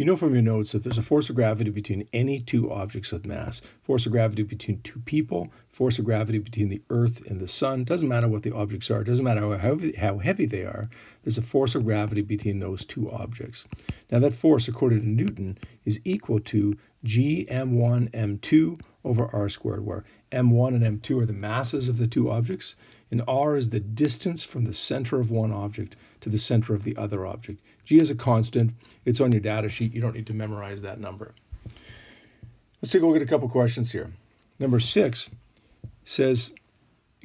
You know from your notes that there's a force of gravity between any two objects with mass. Force of gravity between two people, force of gravity between the Earth and the Sun. Doesn't matter what the objects are. Doesn't matter how heavy they are. There's a force of gravity between those two objects. Now that force, according to Newton, is equal to G m1 m2 over r squared, where m1 and m2 are the masses of the two objects, and r is the distance from the center of one object to the center of the other object. G is a constant. It's on your data sheet. You don't need to memorize that number. Let's take a look at a couple questions here. Number 6 says,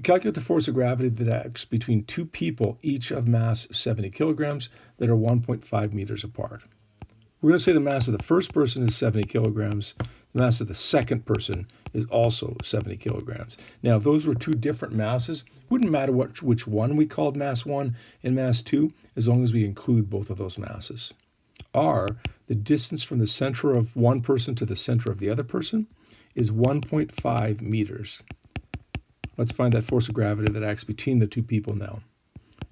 calculate the force of gravity that acts between two people, each of mass 70 kilograms, that are 1.5 meters apart. We're going to say the mass of the first person is 70 kilograms. The mass of the second person is also 70 kilograms. Now, if those were two different masses, it wouldn't matter which one we called mass 1 and mass 2, as long as we include both of those masses. R, the distance from the center of one person to the center of the other person, is 1.5 meters. Let's find that force of gravity that acts between the two people now.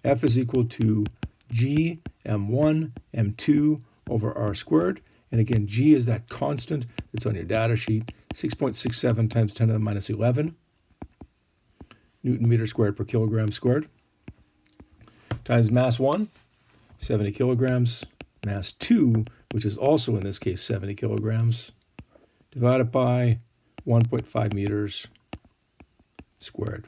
F is equal to G m1 m2 over r squared. And again, G is that constant that's on your data sheet, 6.67 times 10 to the minus 11 Newton meter squared per kilogram squared, times mass 1, 70 kilograms, mass 2, which is also in this case 70 kilograms, divided by 1.5 meters squared.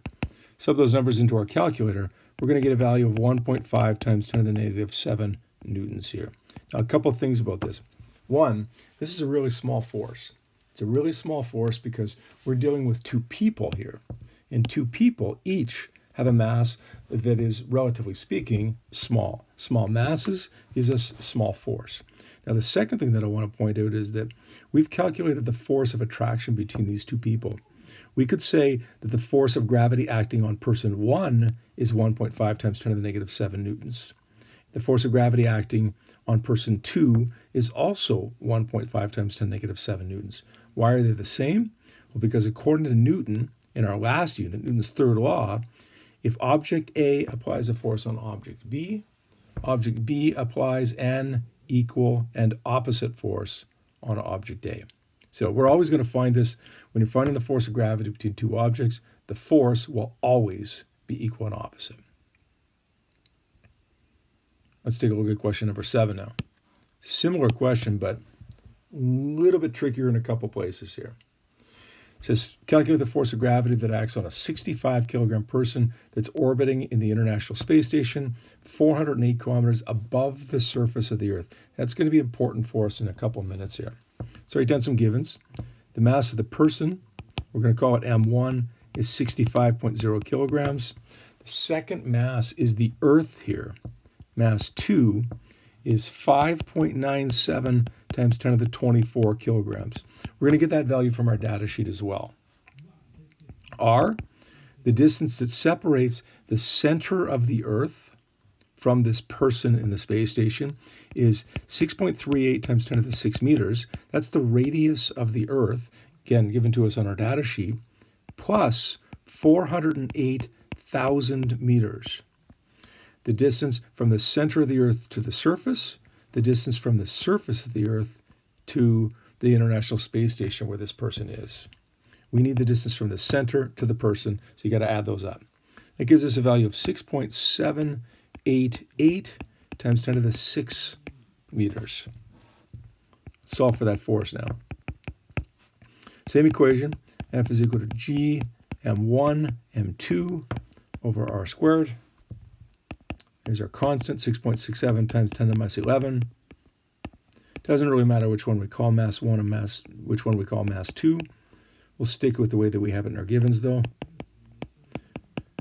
Sub those numbers into our calculator, we're going to get a value of 1.5 times 10 to the negative 7 newtons here. Now, a couple of things about this. One, this is a really small force. It's a really small force because we're dealing with two people here. And two people each have a mass that is, relatively speaking, small. Small masses gives us small force. Now, the second thing that I want to point out is that we've calculated the force of attraction between these two people. We could say that the force of gravity acting on person 1 is 1.5 times 10 to the negative 7 newtons. The force of gravity acting on person 2 is also 1.5 times 10 to the negative 7 newtons. Why are they the same? Well, because according to Newton, in our last unit, Newton's third law, if object A applies a force on object B applies an equal and opposite force on object A. So we're always going to find this when you're finding the force of gravity between two objects, the force will always be equal and opposite. Let's take a look at question number 7 now. Similar question, but a little bit trickier in a couple places here. It says, calculate the force of gravity that acts on a 65 kilogram person that's orbiting in the International Space Station 408 kilometers above the surface of the Earth. That's going to be important for us in a couple of minutes here. So write down some givens. The mass of the person, we're going to call it M1, is 65.0 kilograms. The second mass is the Earth here. Mass 2 is 5.97 times 10 to the 24 kilograms. We're going to get that value from our data sheet as well. R, the distance that separates the center of the Earth from this person in the space station, is 6.38 times 10 to the 6 meters. That's the radius of the Earth, again, given to us on our data sheet, plus 408,000 meters. The distance from the center of the Earth to the surface, the distance from the surface of the Earth to the International Space Station where this person is. We need the distance from the center to the person, so you got to add those up. That gives us a value of 6.788 times 10 to the 6 meters. Let's solve for that force now. Same equation, F is equal to G m1 m2 over r squared. Here's our constant, 6.67 times 10 to the minus 11. Doesn't really matter which one we call mass 1 and which one we call mass 2. We'll stick with the way that we have it in our givens, though.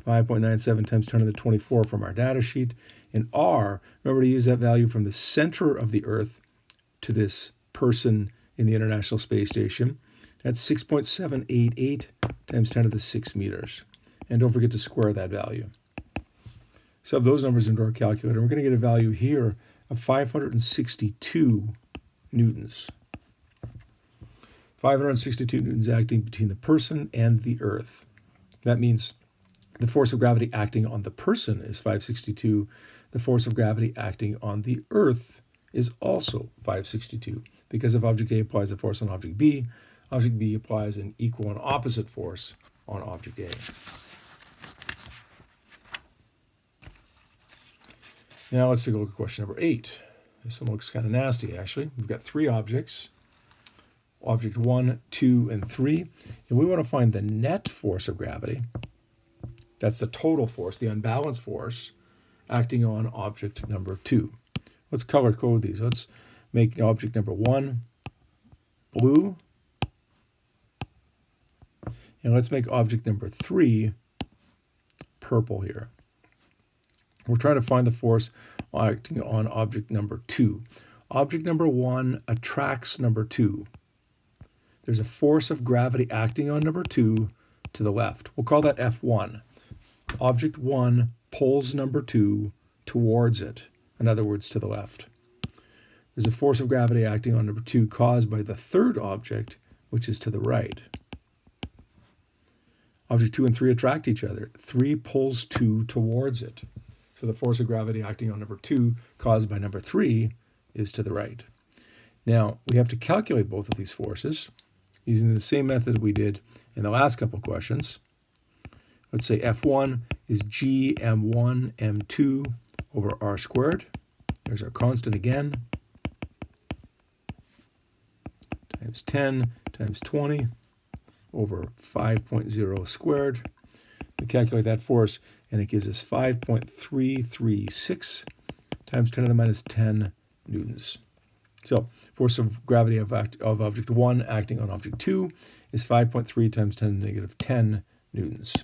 5.97 times 10 to the 24 from our data sheet. And R, remember to use that value from the center of the Earth to this person in the International Space Station. That's 6.788 times 10 to the 6 meters. And don't forget to square that value. Sub those numbers into our calculator. We're going to get a value here of 562 newtons. 562 newtons acting between the person and the Earth. That means the force of gravity acting on the person is 562. The force of gravity acting on the Earth is also 562, because if object A applies a force on object B applies an equal and opposite force on object A. Now let's take a look at question number 8. This one looks kind of nasty, actually. We've got 3 objects, object 1, 2, and 3, and we want to find the net force of gravity. That's the total force, the unbalanced force, acting on object number 2. Let's color code these. Let's make object number 1 blue, and let's make object number 3 purple here. We're trying to find the force acting on object number 2. Object number 1 attracts number 2. There's a force of gravity acting on number 2 to the left. We'll call that F1. Object 1 pulls number 2 towards it, in other words, to the left. There's a force of gravity acting on number 2 caused by the third object, which is to the right. Object 2 and 3 attract each other. 3 pulls 2 towards it. So the force of gravity acting on number 2 caused by number 3 is to the right. Now, we have to calculate both of these forces using the same method we did in the last couple questions. Let's say F1 is G m1 m2 over r squared. There's our constant again. Times 10 times 20 over 5.0 squared. We calculate that force, and it gives us 5.336 times 10 to the minus 10 newtons. So force of gravity of object 1 acting on object 2 is 5.3 times 10 to the negative 10 newtons.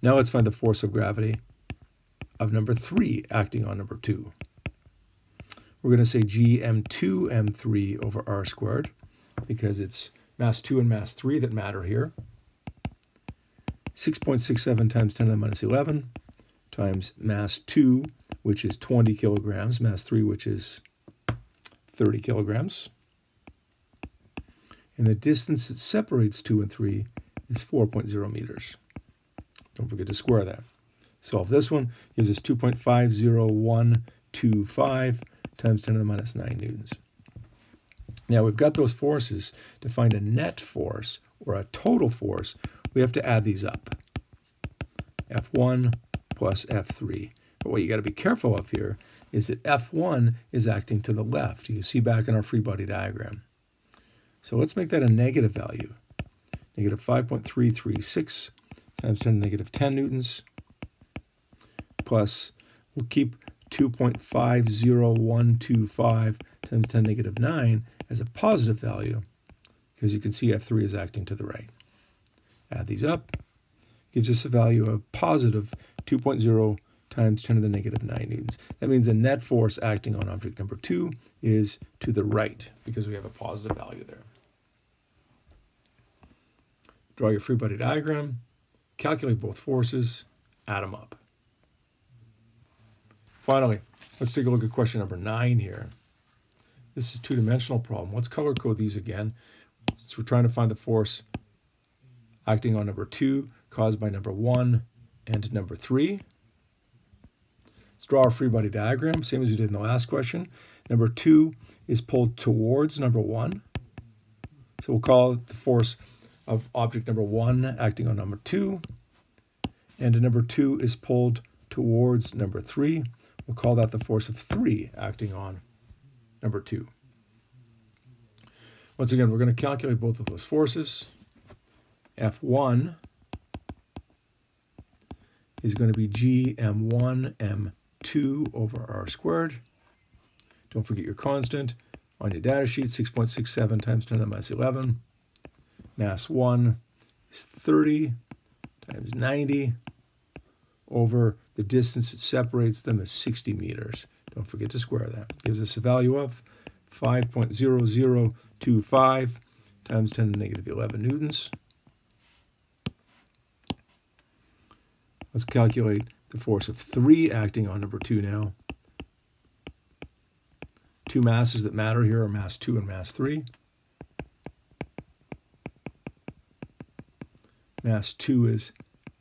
Now let's find the force of gravity of number 3 acting on number 2. We're going to say G m2 m3 over r squared, because it's mass 2 and mass 3 that matter here. 6.67 times 10 to the minus 11 times mass 2, which is 20 kilograms, mass 3, which is 30 kilograms. And the distance that separates 2 and 3 is 4.0 meters. Don't forget to square that. Solve this one. Gives us 2.50125 times 10 to the minus 9 newtons. Now we've got those forces. To find a net force or a total force, we have to add these up. F1 plus F3. But what you got to be careful of here is that F1 is acting to the left. You can see back in our free body diagram. So let's make that a negative value. Negative 5.336 times 10 to the negative 10 newtons, plus we'll keep 2.50125 times 10 to the negative 9 as a positive value, because you can see F3 is acting to the right. Add these up, gives us a value of positive 2.0 times 10 to the negative 9 newtons. That means the net force acting on object number 2 is to the right, because we have a positive value there. Draw your free body diagram, calculate both forces, add them up. Finally, let's take a look at question number 9 here. This is a two-dimensional problem. Let's color code these again. So we're trying to find the force acting on number 2 caused by number 1 and number 3. Let's draw our free body diagram, same as we did in the last question. Number 2 is pulled towards number 1. So we'll call it the force of object number 1 acting on number 2. And number 2 is pulled towards number 3. We'll call that the force of 3 acting on number 2. Once again, we're going to calculate both of those forces. F1 is going to be G m1 m2 over r squared. Don't forget your constant. On your data sheet, 6.67 times 10 to the minus 11. Mass 1 is 30 times 90 over the distance that separates them is 60 meters. Don't forget to square that. Gives us a value of 5.0025 times 10 to the negative 11 newtons. Let's calculate the force of 3 acting on number 2 now. Two masses that matter here are mass 2 and mass 3. Mass 2 is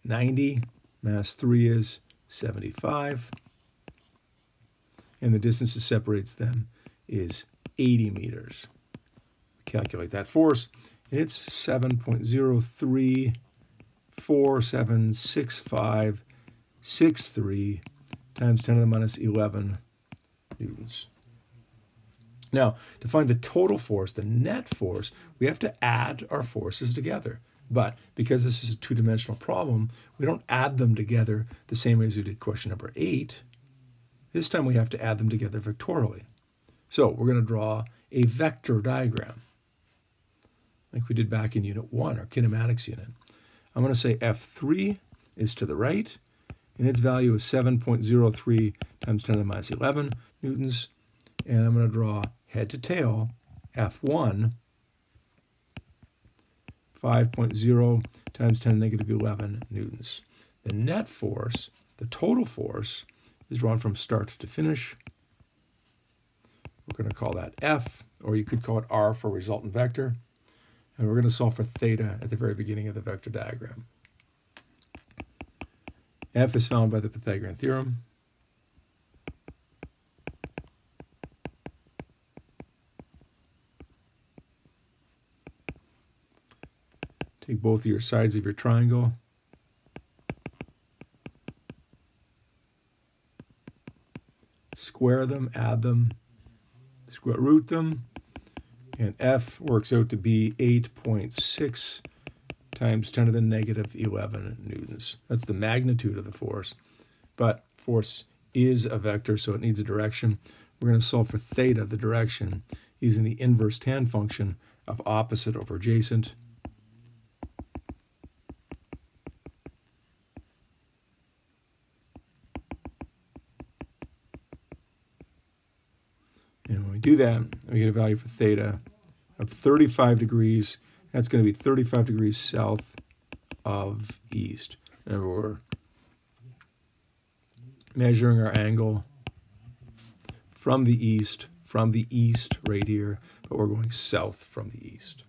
90. Mass 3 is 75. and the distance that separates them is 80 meters. Calculate that force, and it's 7.03476563 times 10 to the minus 11 newtons. Now, to find the total force, the net force, we have to add our forces together. But because this is a two-dimensional problem, we don't add them together the same way as we did question number 8. This time we have to add them together vectorially. So we're going to draw a vector diagram like we did back in Unit 1, our kinematics unit. I'm going to say F3 is to the right, and its value is 7.03 times 10 to the minus 11 newtons. And I'm going to draw head to tail F1, 5.0 times 10 to the negative 11 newtons. The net force, the total force, is drawn from start to finish. We're going to call that F, or you could call it R for resultant vector. And we're going to solve for theta at the very beginning of the vector diagram. F is found by the Pythagorean theorem. Take both of your sides of your triangle. Square them, add them, square root them, and F works out to be 8.6 times 10 to the negative 11 newtons. That's the magnitude of the force. But force is a vector, so it needs a direction. We're going to solve for theta, the direction, using the inverse tan function of opposite over adjacent. And when we do that, we get a value for theta of 35 degrees. That's going to be 35 degrees south of east. And we're measuring our angle from the east right here, but we're going south from the east.